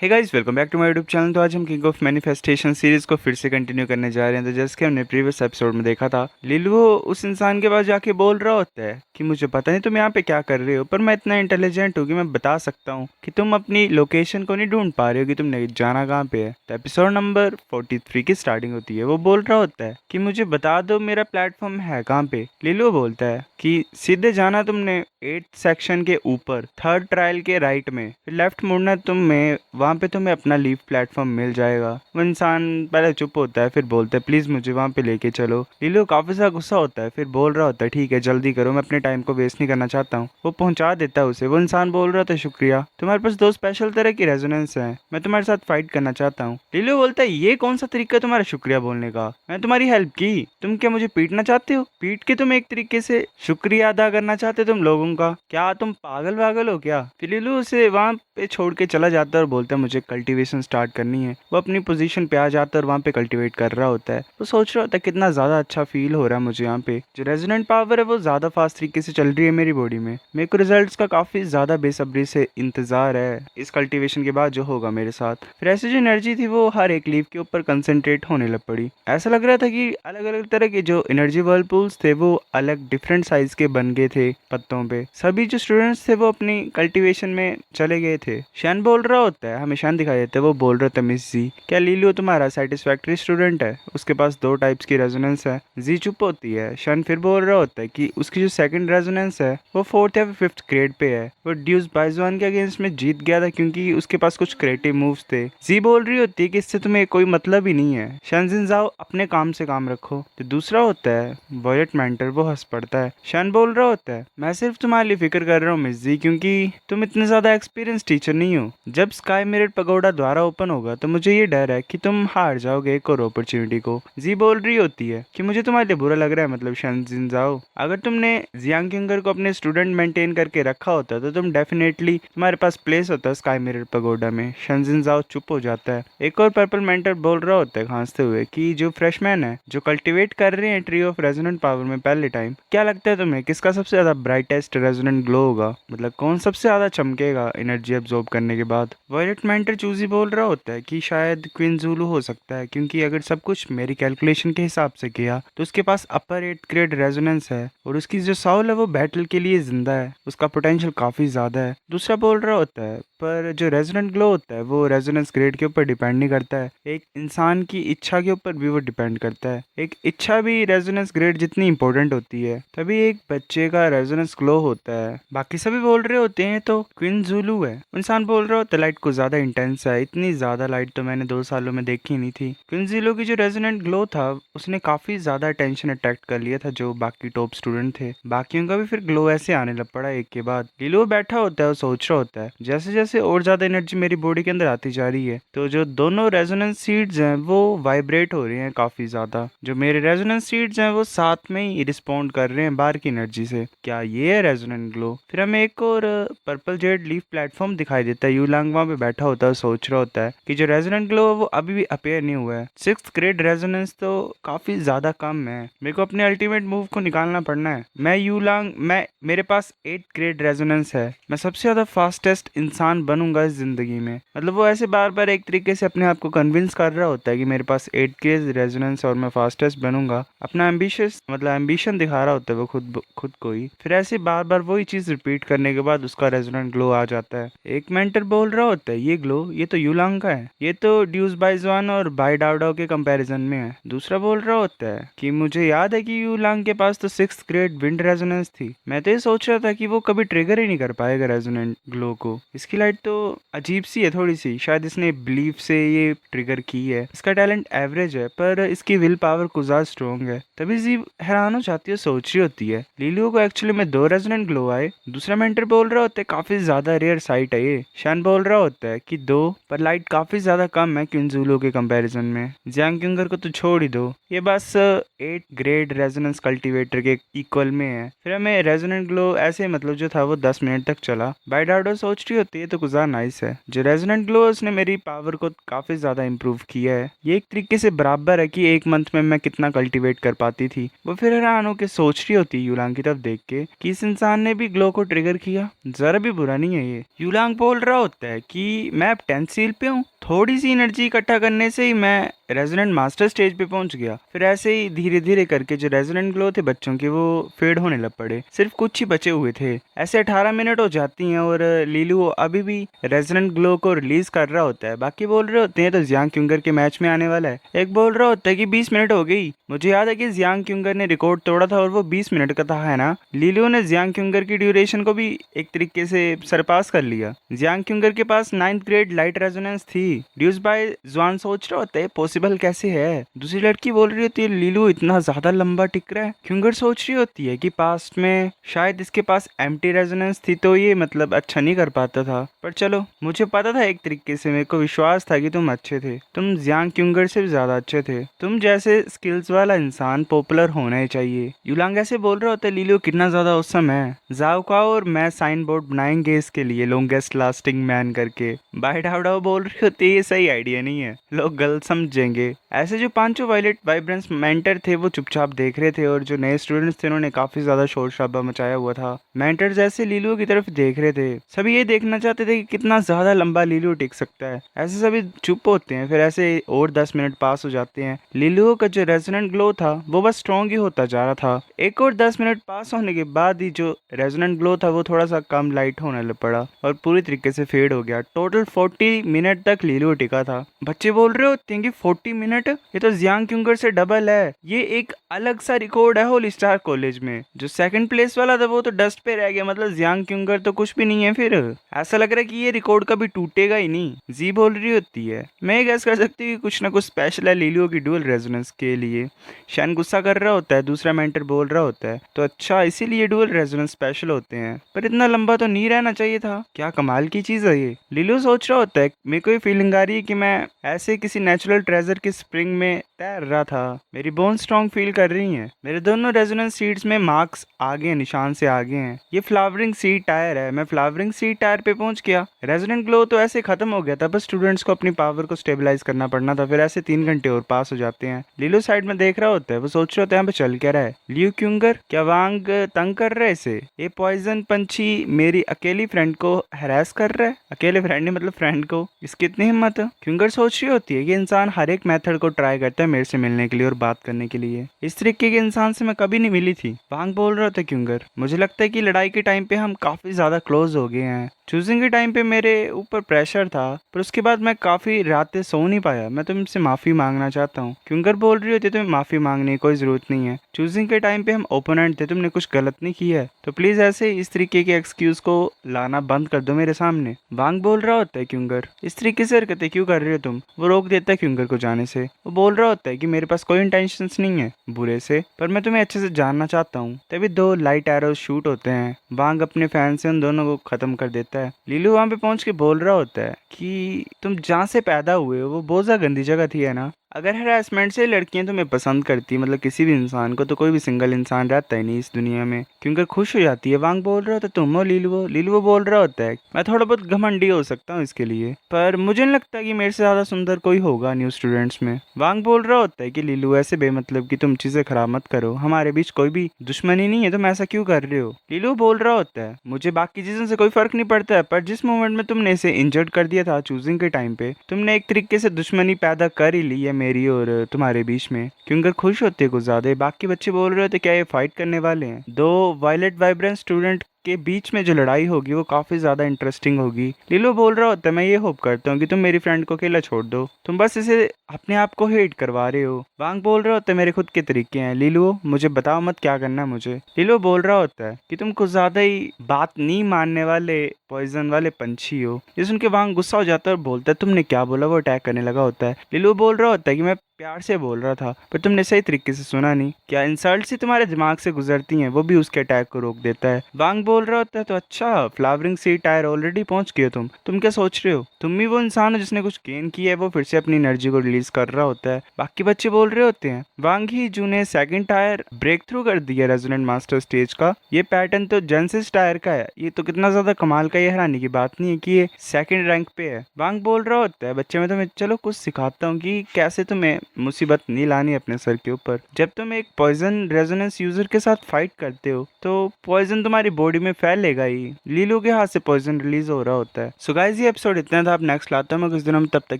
Hey guys, welcome back to my YouTube channel. तो आज हम किंग ऑफ मैनिफेस्टेशन सीरीज को फिर से कंटिन्यू करने जा रहे हैं। तो जैसे कि हमने प्रीवियस एपिसोड में देखा था, लिलू उस इंसान के पास जाके बोल रहा होता है कि मुझे पता नहीं तुम यहाँ पे क्या कर रहे हो, पर मैं इतना इंटेलिजेंट हूँ कि मैं बता सकता हूँ कि तुम अपनी लोकेशन को नहीं ढूंढ पा रहे हो कि तुमने जाना कहाँ पे है। तो एपिसोड नंबर 43 की स्टार्टिंग होती है। वो बोल रहा होता है कि मुझे बता दो मेरा प्लेटफॉर्म है कहाँ पे। लिलू बोलता है कि सीधे जाना तुमने 8th सेक्शन के ऊपर, थर्ड ट्रायल के राइट में, फिर लेफ्ट मुड़ना तुम्हें, वहाँ पे तुम्हें अपना लीव प्लेटफॉर्म मिल जाएगा। वो इंसान पहले चुप होता है, फिर बोलता है प्लीज मुझे वहाँ पे लेके चलो। लिलो काफी सा गुस्सा होता है, फिर बोल रहा होता है ठीक है जल्दी करो, मैं अपने टाइम को वेस्ट नहीं करना चाहता हूँ। वो पहुंचा देता है उसे। वो इंसान बोल रहा था शुक्रिया, तुम्हारे पास दो स्पेशल तरह की रेजोनेंस है, मैं तुम्हारे साथ फाइट करना चाहता हूँ। लिलो बोलता है ये कौन सा तरीका है तुम्हारा शुक्रिया बोलने का, मैं तुम्हारी हेल्प की, तुम क्या मुझे पीटना चाहते हो? पीट के तुम एक तरीके से शुक्रिया अदा करना चाहते हो तुम लोगों का? क्या तुम पागल वागल हो क्या? फिर लिलू उसे वहां पे छोड़ के चला जाता है और बोलता है मुझे कल्टीवेशन स्टार्ट करनी है। वो अपनी पोजीशन पे आ जाता है और वहाँ पे कल्टीवेट कर रहा होता है। वो सोच रहा होता है कितना ज़्यादा अच्छा फील हो रहा है मुझे यहाँ पे। जो रेजोनेंट पावर है वो ज़्यादा फास्ट तरीके से चल रही है मेरी बॉडी में। मेरे को रिजल्ट्स का काफ़ी ज़्यादा बेसब्री से इंतज़ार है इस कल्टीवेशन के बाद जो होगा मेरे साथ। फिर ऐसी जो एनर्जी थी वो हर एक लीफ के ऊपर कंसंट्रेट होने लग पड़ी। ऐसा लग रहा था कि अलग अलग तरह के जो एनर्जी वर्लपूल्स थे वो अलग डिफरेंट साइज के बन गए थे पत्तों पे। सभी जो स्टूडेंट्स थे वो अपनी कल्टीवेशन में चले गए थे। शैन बोल रहा होता है, हमें शैन दिखाई देता है। वो बोल रहा था मिस जी, क्या लिलियो तुम्हारा सेटिस्फैक्ट्री स्टूडेंट है? उसके पास दो टाइप्स की रेजोनेंस है। जी चुप होती है। शैन फिर बोल रहा होता है कि उसकी जो सेकंड रेजोनेंस है वो 4th या 5th ग्रेड पे है। वो ड्यूस बाइजवान के अगेंस्ट में जीत गया था क्योंकि उसके पास कुछ क्रिएटिव मूव्स थे। जी बोल रही होती है कि इससे तुम्हें कोई मतलब ही नहीं है, शैनजिन जाओ अपने काम से काम रखो। तो दूसरा होता है वॉयलेट मेंटर, वो हंस पड़ता है। शैन बोल रहा होता है मैं सिर्फ तुम्हारे लिए फिक्र कर रहा हूँ मिस जी, क्योंकि तुम इतने ज्यादा एक्सपीरियंस टीचर नहीं हो। जब स्काई मिरर पगोडा द्वारा ओपन होगा तो मुझे ये डर है कि तुम हार जाओगे एक और अपॉर्चुनिटी को। जी बोल रही होती है कि मुझे तुम्हारे लिए बुरा लग रहा है, मतलब शैनजिन जाओ, अगर तुमने जियांग किंगर को अपने स्टूडेंट मेंटेन करके रखा होता तो तुम डेफिनेटली तुम्हारे पास प्लेस होता स्काई मिरर पगोडा में। शैनजिन जाओ चुप हो जाता है। एक और पर्पल मेंटर बोल रहा होता है खांसते हुए कि जो फ्रेशमैन है जो कल्टीवेट कर रहे हैं ट्री ऑफ रेजोनेंट पावर में पहले टाइम, क्या लगता है तुम्हें किसका सबसे ज्यादा ब्राइटेस्ट रेजोनेंट ग्लो होगा, मतलब कौन सबसे ज्यादा चमकेगा एनर्जी अब्सॉर्ब करने के बाद? वॉयलेट मेंटर चूजी बोल रहा होता है कि शायद क्वीन जूलू हो सकता है, क्योंकि अगर सब कुछ मेरी कैलकुलेशन के हिसाब से किया तो उसके पास अपर 8th ग्रेड रेजोनेंस है और उसकी जो साउल है वो बैटल के लिए जिंदा है, उसका पोटेंशियल काफी ज्यादा है। दूसरा बोल रहा होता है पर जो रेजोनेंट ग्लो होता है वो रेजोनेंस ग्रेड के ऊपर डिपेंड नहीं करता है, एक इंसान की इच्छा के ऊपर भी वो डिपेंड करता है। एक इच्छा भी रेजोनेंस ग्रेड जितनी इंपॉर्टेंट होती है तभी एक बच्चे का रेजोनेंस ग्लो होता है। बाकी सभी बोल रहे होते हैं तो क्वीन जूलू है। इंसान बोल रहा होता है लाइट को ज्यादा इंटेंस है, इतनी ज्यादा लाइट तो मैंने 2 सालों में देखी नहीं थी। क्वीन जूलू की जो रेजोनेंट ग्लो था उसने काफी ज्यादा अटेंशन अट्रैक्ट कर लिया था जो बाकी टॉप स्टूडेंट थे। बाकियों का भी फिर ग्लो ऐसे आने लग पड़ा एक के बाद। लिलो बैठा होता है और सोच रहा होता है जैसे जैसे और ज्यादा एनर्जी मेरी बॉडी के अंदर आती जा रही है तो जो दोनों रेजोनेंस सीड्स हैं वो वाइब्रेट हो रहे हैं काफी ज्यादा। जो मेरे रेजोनेंस सीड्स हैं वो साथ में ही रिस्पॉन्ड कर रहे हैं बाहर की एनर्जी से। क्या ये है रेजोनेंट ग्लो? फिर हमें एक और पर्पल जेड लीफ प्लेटफॉर्म दिखाई देता है। यूलांग वहां पे बैठा होता है, सोच रहा होता है कि जो रेजोनेंट ग्लो है वो अभी भी अपेयर नहीं हुआ है। 6th ग्रेड रेजोनेंस तो काफी ज्यादा कम है, मेरे को अपने अल्टीमेट मूव को निकालना पड़ना है। मैं यूलांग, मैं मेरे पास 8th ग्रेड रेजोनेंस है, मैं सबसे ज्यादा फास्टेस्ट इंसान बनूंगा इस जिंदगी में। मतलब वो ऐसे बार बार एक तरीके से अपने आप को कन्विंस कर रहा होता है कि मेरे पास 8th ग्रेड रेजोनेंस और मैं फास्टेस्ट बनूंगा। अपना एम्बिशियस मतलब एम्बिशन दिखा रहा होता है वो खुद को ही। फिर ऐसे बार बार वही चीज रिपीट करने के बाद उसका रेजोनेंट ग्लो आ जाता है। एक मेंटर बोल रहा होता है ये ग्लो ये तो यूलांग का है, ये तो ड्यूस बाइजवान और बाई डाउडाओ के कंपैरिजन में है। दूसरा बोल रहा होता है कि मुझे याद है कि यूलांग के पास तो 6th ग्रेड विंड रेजोनेंस थी, मैं तो ये सोच रहा था कि वो कभी ट्रिगर ही नहीं कर पाएगा रेजोनेंट ग्लो को। इसकी लाइट तो अजीब सी है थोड़ी सी, शायद इसने बिलीफ से ये ट्रिगर की है। इसका टैलेंट एवरेज है पर इसकी विल पावर कुछ ज्यादा स्ट्रॉन्ग है। तभी जीव हैरान हो जाती है, सोच रही होती है लिलियो को एक्चुअली में 2 रेजोनेंट ग्लो आए। दूसरा मेंटर बोल रहा होता है काफी ज्यादा रेयर साइट है ये। शान बोल रहा होता है कि 2 पर लाइट काफी ज्यादा कम है क्विंजूलो के कंपैरिजन में। जियांग क्यूंगर को तो छोड़ ही दो, ये बस 8th ग्रेड रेजोनेंस कल्टीवेटर के इक्वल में है। फिर हमें रेजोनेंट ग्लो ऐसे मतलब जो था वो 10 मिनट तक चला। बाइडाडो सोच रही होती है तो कुछ ज़्यादा नाइस है। जो रेजोनेंट ग्लो उसने मेरी पावर को काफ़ी ज़्यादा इम्प्रूव किया है। ये एक तरीके से बराबर है कि एक मंथ में मैं कितना कल्टीवेट कर पाती थी। वो फिर हैरान होकर सोच रही होती यूलांग की तरफ देख के कि इस इंसान ने भी ग्लो को ट्रिगर किया। ज़रा भी बुरा नहीं है ये। यूलांग बोल रहा होता है कि मैं अब 10th सील पे हूँ, थोड़ी सी एनर्जी इकट्ठा करने से ही मैं रेजोनेंट मास्टर स्टेज पे पहुंच गया। फिर ऐसे ही धीरे धीरे करके जो रेजोनेंट ग्लो थे बच्चों के वो फेड होने लग पड़े, सिर्फ कुछ ही बचे हुए थे। ऐसे 18 मिनट हो जाती हैं और लीलू अभी भी रेजोनेंट ग्लो को रिलीज कर रहा होता है। बाकी बोल रहे होते हैं तो जियांग क्यूंगर के मैच में आने वाला है। एक बोल रहा होता है कि 20 मिनट हो गई। मुझे याद है कि जियांग क्यूंगर ने रिकॉर्ड तोड़ा था और वो 20 मिनट का था, है ना। लीलू ने जियांग क्यूंगर की ड्यूरेशन को भी एक तरीके से सरपास कर लिया। जियांग क्यूंगर के पास 9th ग्रेड लाइट रेजोनेंस थी। ड्यूस बाय जुआन सोच रहा होता है पॉसिबल कैसे है। दूसरी लड़की बोल रही होती है लीलू इतना ज्यादा लंबा टिक रहा है। क्यूंगर सोच रही होती है कि पास्ट में शायद इसके पास एम्प्टी रेजोनेंस थी तो ये मतलब अच्छा नहीं कर पाता था, पर चलो मुझे पता था, एक तरीके से मेरे को विश्वास था कि तुम अच्छे थे। तुम जियांग क्यूंगर से भी ज्यादा अच्छे थे। तुम जैसे स्किल्स वाला इंसान पॉपुलर होना ही चाहिए। यूलांग ऐसे बोल रहा होता है लीलू कितना ज्यादा औसम है। जाओ काओ और मैं साइन बोर्ड बनाएंगे इसके लिए लॉन्गेस्ट लास्टिंग मैन करके। बाय डाउडाओ बोल रही होती है ये सही आइडिया नहीं है, लोग गलत समझेंगे। ऐसे जो पांचों वायलेट वाइब्रेंस मेंटर थे वो चुपचाप देख रहे थे और जो नए स्टूडेंट्स थे उन्होंने काफी ज्यादा शोर शराबा मचाया हुआ था। मेंटर्स ऐसे लीलू की तरफ देख रहे थे। सभी ये देखना चाहते थे कि कितना ज्यादा लंबा लीलू टिक सकता है। ऐसे सभी चुप होते हैं। फिर ऐसे और 10 मिनट पास हो जाते हैं। लीलू का जो रेजोनेंट ग्लो था वो बस स्ट्रॉन्ग ही होता जा रहा था। एक और 10 मिनट पास होने के बाद ही जो रेजोनेंट ग्लो था वो थोड़ा सा कम लाइट होने लग पड़ा और पूरी तरीके से फेड हो गया। टोटल 40 मिनट तक लीलू टिका था। बच्चे बोल रहे होते हैं कि 40 मिनट, ये तो जियांग क्यूंगर से डबल है। ये एक अलग सा रिकॉर्ड है होली स्टार कॉलेज में। जो सेकंड प्लेस वाला था वो तो डस्ट पे रह गया, मतलब जियांग क्यूंगर तो कुछ भी नहीं है। फिर ऐसा लग रहा है कि ये रिकॉर्ड कभी टूटेगा ही नहीं। जी बोल रही होती है मैं ये गैस कर सकती हूँ कि कुछ ना कुछ स्पेशल है लीलू की डुअल रेजोनेंस के लिए। शैन गुस्सा कर रहा होता है, दूसरा मेंटर बोल रहा होता है तो अच्छा इसीलिए डुअल रेजोनेंस स्पेशल होते हैं, पर इतना लंबा तो नहीं रहना चाहिए था। क्या कमाल की चीज है ये। लीलू सोच रहा होता है मेरे को ये फीलिंग आ रही है कि मैं ऐसे किसी नेचुरल ट्रेजर की स्प्रिंग में तैर रहा था। मेरी बोन स्ट्रॉन्ग फील कर रही हैं। मेरे दोनों रेजोनेंस सीड्स में मार्क्स आगे हैं, निशान से आगे हैं। ये फ्लावरिंग सीड टायर है। मैं फ्लावरिंग सीड टायर पे पहुंच गया। रेजोनेंट ग्लो तो ऐसे खत्म हो गया था, बस स्टूडेंट्स को अपनी पावर को स्टेबलाइज करना पड़ना था। फिर ऐसे 3 घंटे और पास हो जाते हैं। लीलू साइड में देख रहा होता है, वो सोच रहा होता है यहाँ पे चल क्या रहा है। लियू क्यूंगर क्या वांग तंग कर रहा है इसे। ये पॉइजन पंछी मेरी अकेली फ्रेंड को हैरेस कर रहा है। अकेले फ्रेंड नहीं मतलब फ्रेंड को, इसकी इतनी हिम्मत है। क्यूंगर सोच रही होती है कि इंसान हर एक मेथड को ट्राई करता है मेरे से मिलने के लिए और बात करने के लिए। इस तरीके के इंसान से मैं कभी नहीं मिली थी। वांग बोल रहा था क्यूंगर मुझे लगता है कि लड़ाई के टाइम पे हम काफी ज्यादा क्लोज हो गए हैं। चूजिंग के टाइम पे मेरे ऊपर प्रेशर था, पर उसके बाद मैं काफी रातें सो नहीं पाया। मैं तुमसे माफी मांगना चाहता हूँ। क्यूंगर बोल रही होती तुम्हें माफी मांगने की कोई जरूरत नहीं है। चूजिंग के टाइम पे हम ओपोनेंट थे, तुमने कुछ गलत नहीं किया है, तो प्लीज ऐसे इस तरीके के एक्सक्यूज को लाना बंद कर दो मेरे सामने। वांग बोल रहा होता है क्यूंगर इस तरीके से हरकतें क्यों कर रहे हो तुम। वो रोक देता है क्यूंगर को जाने से। वो बोल रहा होता है कि मेरे पास कोई इंटेंशन नहीं है बुरे से, पर मैं तुम्हें अच्छे से जानना चाहता हूँ। तभी 2 लाइट एरोज शूट होते हैं। वांग अपने फैन से उन दोनों को खत्म कर देता है। लीलू वहां पे पहुंच के बोल रहा होता है कि तुम जहाँ से पैदा हुए हो वो बहुत ज्यादा गंदी जगह थी, है ना। अगर हरासमेंट से लड़कियां तुम्हें पसंद करती मतलब किसी भी इंसान को, तो कोई भी सिंगल इंसान रहता ही नहीं इस दुनिया में। क्योंकि खुश हो जाती है। वांग बोल रहा होता है तुम हो लीलू बोल रहा होता है मैं थोड़ा बहुत घमंडी हो सकता हूँ इसके लिए, पर मुझे नहीं लगता कि मेरे से ज्यादा सुंदर कोई होगा न्यू स्टूडेंट्स में। वांग बोल रहा होता है कि लीलू ऐसे बेमतलब की तुम चीजें खराब मत करो, हमारे बीच कोई भी दुश्मनी नहीं है, तुम ऐसा क्यों कर रहे हो। लीलू बोल रहा होता है मुझे बाकी चीजों से कोई फर्क नहीं पड़ता है, पर जिस मोमेंट में तुमने इसे इंजर्ड कर दिया था चूजिंग के टाइम पे, तुमने एक तरीके से दुश्मनी पैदा कर ही ली है मेरी और तुम्हारे बीच में। क्योंकि खुश होते कुछ ज्यादा। बाकी बच्चे बोल रहे थे क्या ये फाइट करने वाले हैं। 2 वायलेट वाइब्रेंट स्टूडेंट के बीच में जो लड़ाई होगी वो काफी ज्यादा इंटरेस्टिंग होगी। लीलो बोल रहा होता है मैं ये होप करता हूँ कि तुम मेरी फ्रेंड को अकेला छोड़ दो, तुम बस इसे अपने आप को हेट करवा रहे हो। वांग बोल रहा होता है मेरे खुद के तरीके हैं। लीलो मुझे बताओ मत क्या करना है मुझे। लीलो बोल रहा होता है कि तुम कुछ ज्यादा ही बात नहीं मानने वाले पॉइजन वाले पंछी हो। ये सुन के वांग गुस्सा हो जाता है और बोलता है तुमने क्या बोला। वो अटैक करने लगा होता है। लीलो बोल रहा होता है कि मैं प्यार से बोल रहा था पर तुमने सही तरीके से सुना नहीं। क्या इंसल्ट से तुम्हारे दिमाग से गुजरती हैं, वो भी उसके अटैक को रोक देता है। वांग बोल रहा होता है तो अच्छा, फ्लावरिंग सी टायर ऑलरेडी पहुंच गए तुम क्या सोच रहे हो? तुम भी वो इंसान हो जिसने कुछ गेन किया है, वो फिर से अपनी एनर्जी को रिलीज कर रहा होता है। बाकी बच्चे बोल रहे होते हैं वांग ही जू ने सेकंड टायर ब्रेक थ्रू कर दिया रेजोनेंट मास्टर स्टेज का। ये पैटर्न तो जेनेसिस टायर का है। ये तो कितना ज्यादा कमाल का, ये हैरानी की बात नहीं है कि ये सेकंड रैंक पे है। वांग बोल रहा होता है बच्चे, मैं तुम्हें चलो कुछ सिखाता हूँ कि कैसे तुम्हें मुसीबत नहीं लानी अपने सर के ऊपर। जब तुम एक पॉइजन रेजोनेंस यूजर के साथ फाइट करते हो तो पॉइजन तुम्हारी बॉडी में फैलेगा ही। लीलू के हाथ से पॉइजन रिलीज हो रहा होता है। सो गाइस, ये एपिसोड इतना था। अब नेक्स्ट लाता हूँ मैं कुछ दिनों में, तब तक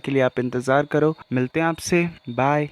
के लिए आप इंतजार करो। मिलते हैं आपसे, बाय।